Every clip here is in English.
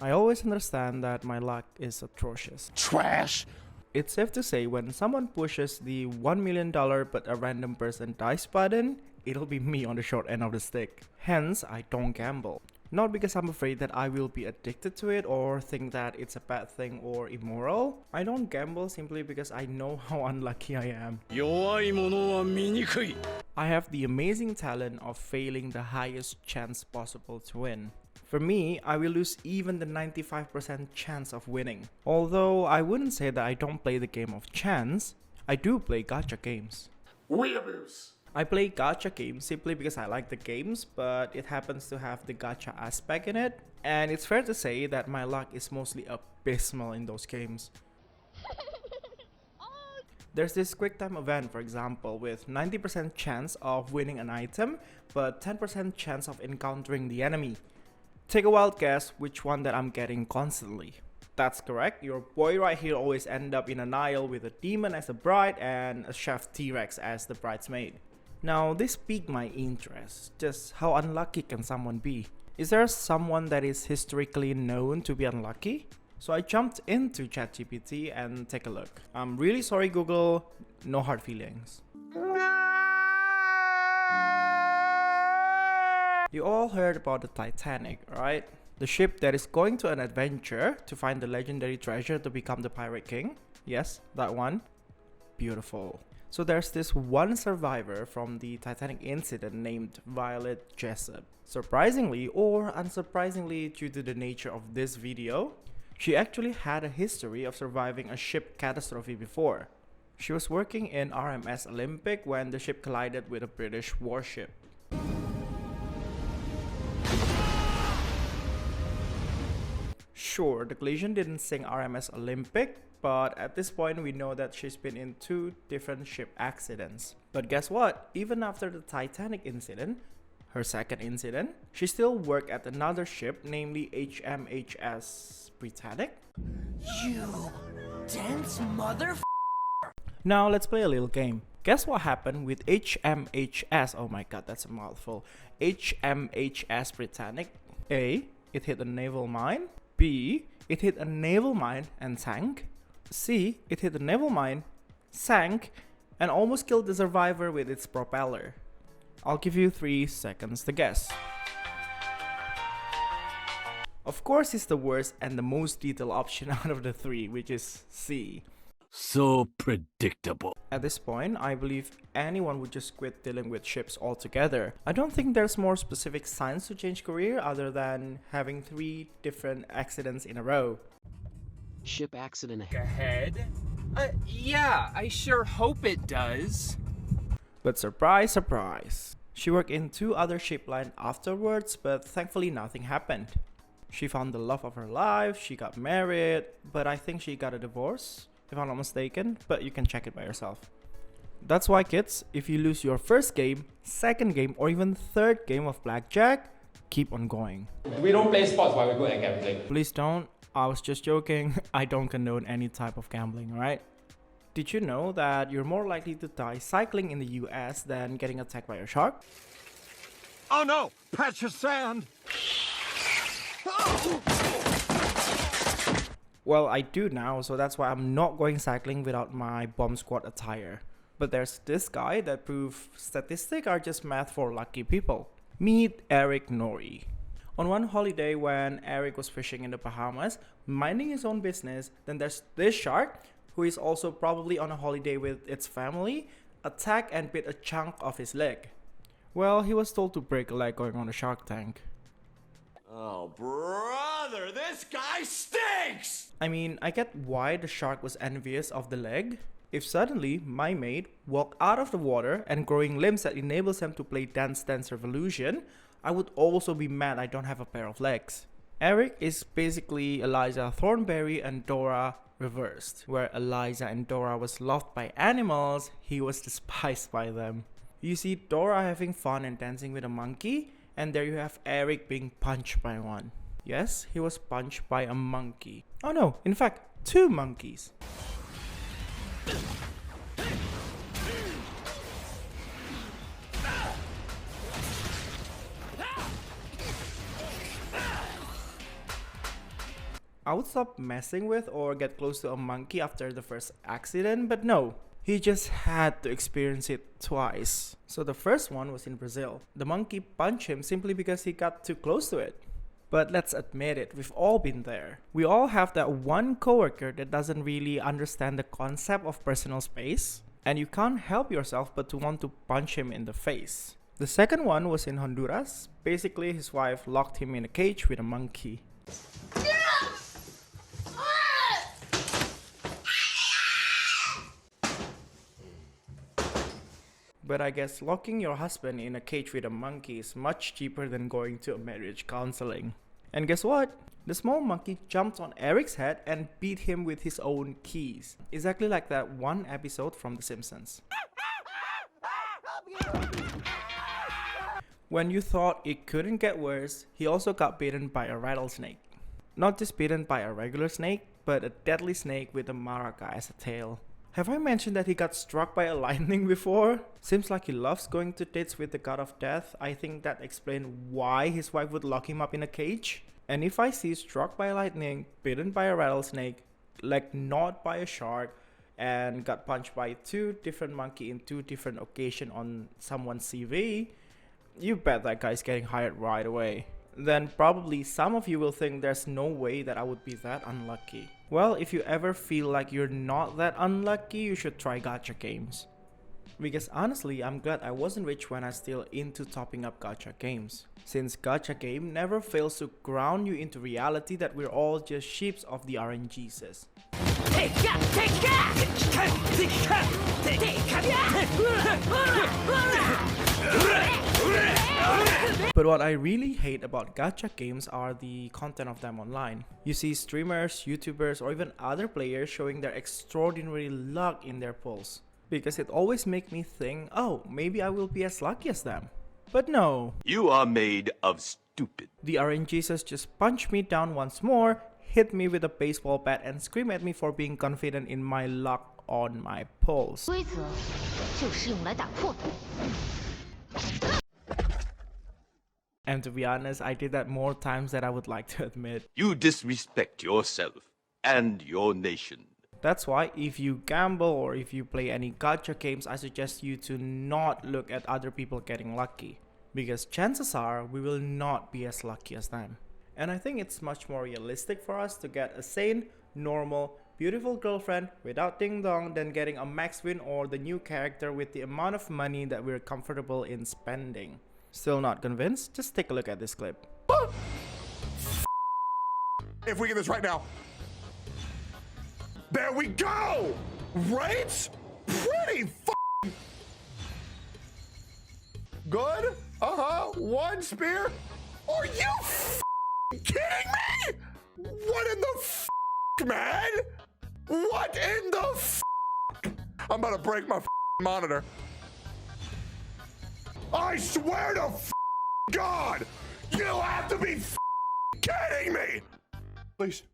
I always understand that my luck is atrocious. Trash! It's safe to say when someone pushes the $1 million but a random person dies button, it'll be me on the short end of the stick. Hence, I don't gamble. Not because I'm afraid that I will be addicted to it or think that it's a bad thing or immoral. I don't gamble simply because I know how unlucky I am. I have the amazing talent of failing the highest chance possible to win. For me, I will lose even the 95% chance of winning. Although I wouldn't say that I don't play the game of chance, I do play gacha games. Weeaboos! I play gacha games simply because I like the games, but it happens to have the gacha aspect in it. And it's fair to say that my luck is mostly abysmal in those games. There's this quick time event, for example, with 90% chance of winning an item, but 10% chance of encountering the enemy. Take a wild guess which one that I'm getting constantly. That's correct, your boy right here always end up in an aisle with a demon as the bride and a chef T-Rex as the bridesmaid. Now this piqued my interest, just how unlucky can someone be? Is there someone that is historically known to be unlucky? So I jumped into ChatGPT and take a look. I'm really sorry Google, no hard feelings. You all heard about the Titanic, right? The ship that is going to an adventure to find the legendary treasure to become the Pirate King. Yes, that one. Beautiful. So there's this one survivor from the Titanic incident named Violet Jesopp. Surprisingly or unsurprisingly due to the nature of this video, she actually had a history of surviving a ship catastrophe before. She was working in RMS Olympic when the ship collided with a British warship. Sure, the collision didn't sink RMS Olympic, but at this point we know that she's been in 2 different ship accidents. But guess what? Even after the Titanic incident, her second incident, she still worked at another ship, namely HMHS Britannic. You dense mother. Now let's play a little game. Guess what happened with HMHS? Oh my god, that's a mouthful. HMHS Britannic. A. It hit a naval mine. B. It hit a naval mine and sank. C. It hit a naval mine, sank, and almost killed the survivor with its propeller. I'll give you 3 seconds to guess. Of course, it's the worst and the most detailed option out of the 3, which is C. So predictable. At this point, I believe anyone would just quit dealing with ships altogether. I don't think there's more specific signs to change career other than having 3 different accidents in a row. Ship accident Ahead? Yeah, I sure hope it does. But surprise, surprise. She worked in 2 other ship lines afterwards, but thankfully nothing happened. She found the love of her life, she got married, but I think she got a divorce, if I'm not mistaken, but you can check it by yourself. That's why kids, if you lose your first game, second game, or even third game of blackjack, keep on going. We don't play sports while we're good at gambling. Please don't. I was just joking. I don't condone any type of gambling, alright? Did you know that you're more likely to die cycling in the US than getting attacked by a shark? Oh no! Patch of sand! Well, I do now, so that's why I'm not going cycling without my bomb squad attire. But there's this guy that proves statistics are just math for lucky people. Meet Erik Norrie. On one holiday when Erik was fishing in the Bahamas, minding his own business, then there's this shark, who is also probably on a holiday with its family, attacked and bit a chunk of his leg. Well, he was told to break a leg going on a Shark Tank. Oh brother, this guy stinks! I mean, I get why the shark was envious of the leg. If suddenly my mate walked out of the water and growing limbs that enables him to play Dance Dance Revolution, I would also be mad I don't have a pair of legs. Erik is basically Eliza Thornberry and Dora reversed, where Eliza and Dora was loved by animals, he was despised by them. You see Dora having fun and dancing with a monkey, and there you have Erik being punched by one. Yes, he was punched by a monkey. Oh no, in fact, 2 monkeys. I would stop messing with or get close to a monkey after the first accident, but no. He just had to experience it twice. So the first one was in Brazil. The monkey punched him simply because he got too close to it. But let's admit it, we've all been there. We all have that one coworker that doesn't really understand the concept of personal space, and you can't help yourself but to want to punch him in the face. The second one was in Honduras. Basically, his wife locked him in a cage with a monkey. But I guess locking your husband in a cage with a monkey is much cheaper than going to a marriage counseling. And guess what? The small monkey jumped on Erik's head and beat him with his own keys. Exactly like that one episode from The Simpsons. When you thought it couldn't get worse, he also got bitten by a rattlesnake. Not just bitten by a regular snake, but a deadly snake with a maraca as a tail. Have I mentioned that he got struck by a lightning before? Seems like he loves going to dates with the god of death. I think that explains why his wife would lock him up in a cage. And if I see struck by lightning, bitten by a rattlesnake, like gnawed by a shark, and got punched by 2 different monkeys in 2 different occasions on someone's CV, you bet that guy's getting hired right away. Then probably some of you will think there's no way that I would be that unlucky. Well, if you ever feel like you're not that unlucky, you should try gacha games. Because honestly, I'm glad I wasn't rich when I was still into topping up gacha games. Since gacha game never fails to ground you into reality that we're all just sheeps of the RNGeesus. But what I really hate about gacha games are the content of them online. You see streamers, YouTubers, or even other players showing their extraordinary luck in their pulls. Because it always makes me think, oh, maybe I will be as lucky as them. But no. You are made of stupid. The RNGeesus just punched me down once more, hit me with a baseball bat, and screamed at me for being confident in my luck on my pulls. And to be honest, I did that more times than I would like to admit. You disrespect yourself and your nation. That's why if you gamble or if you play any gacha games, I suggest you to not look at other people getting lucky. Because chances are we will not be as lucky as them. And I think it's much more realistic for us to get a sane, normal, beautiful girlfriend without ding dong than getting a max win or the new character with the amount of money that we're comfortable in spending. Still not convinced? Just take a look at this clip. If we get this right now. There we go! Right? Pretty good? One spear? Are you kidding me? What in the man? What in the I'm about to break my monitor. I swear to God, you have to be kidding me! Please.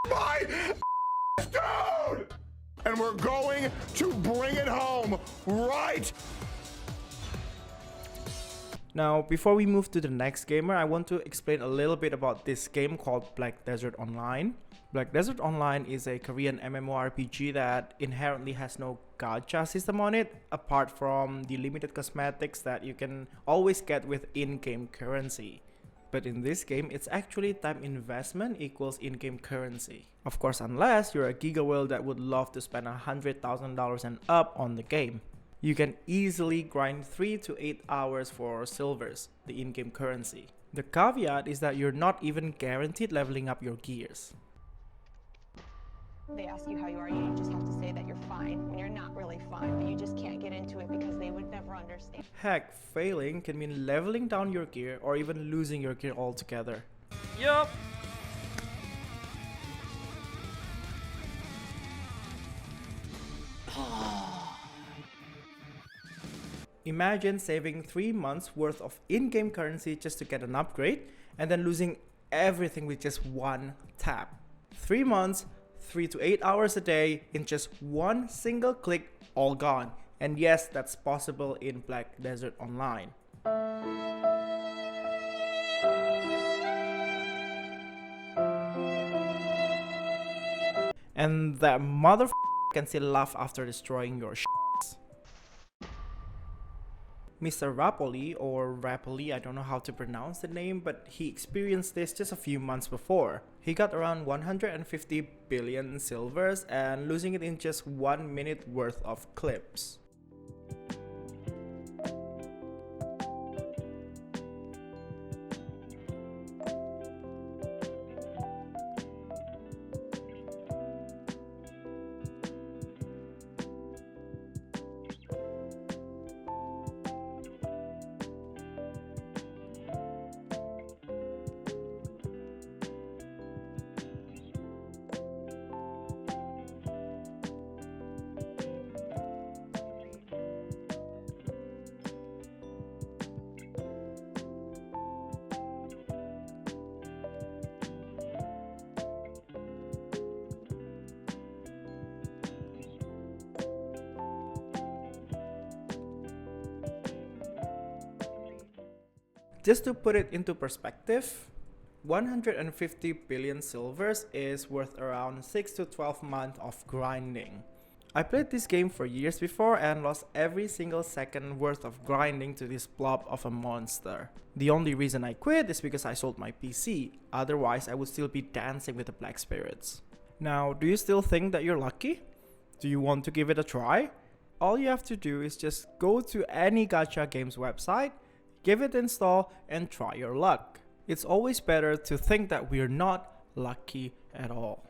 My dude! And we're going to bring it home right. Now, before we move to the next gamer, I want to explain a little bit about this game called Black Desert Online. Black Desert Online is a Korean MMORPG that inherently has no gacha system on it, apart from the limited cosmetics that you can always get with in-game currency. But in this game, it's actually time investment equals in-game currency. Of course, unless you're a giga whale that would love to spend $100,000 and up on the game. You can easily grind 3 to 8 hours for silvers, the in-game currency. The caveat is that you're not even guaranteed leveling up your gears. They ask you how you are, you just have to say that you're fine when you're not really fine, but you just can't get into it because they would never understand. Heck, failing can mean leveling down your gear or even losing your gear altogether. Yup. Imagine saving 3 months worth of in-game currency just to get an upgrade and then losing everything with just one tap. 3 months, 3 to 8 hours a day in just one single click, all gone. And yes, that's possible in Black Desert Online. And that mother can still laugh after destroying your Mr. Rapoli, or Rapoli, I don't know how to pronounce the name, but he experienced this just a few months before. He got around 150 billion silvers and losing it in just 1 minute worth of clips. Just to put it into perspective, 150 billion silvers is worth around 6 to 12 months of grinding. I played this game for years before and lost every single second worth of grinding to this blob of a monster. The only reason I quit is because I sold my PC, otherwise I would still be dancing with the black spirits. Now, do you still think that you're lucky? Do you want to give it a try? All you have to do is just go to any gacha games website, give it an install, and try your luck. It's always better to think that we're not lucky at all.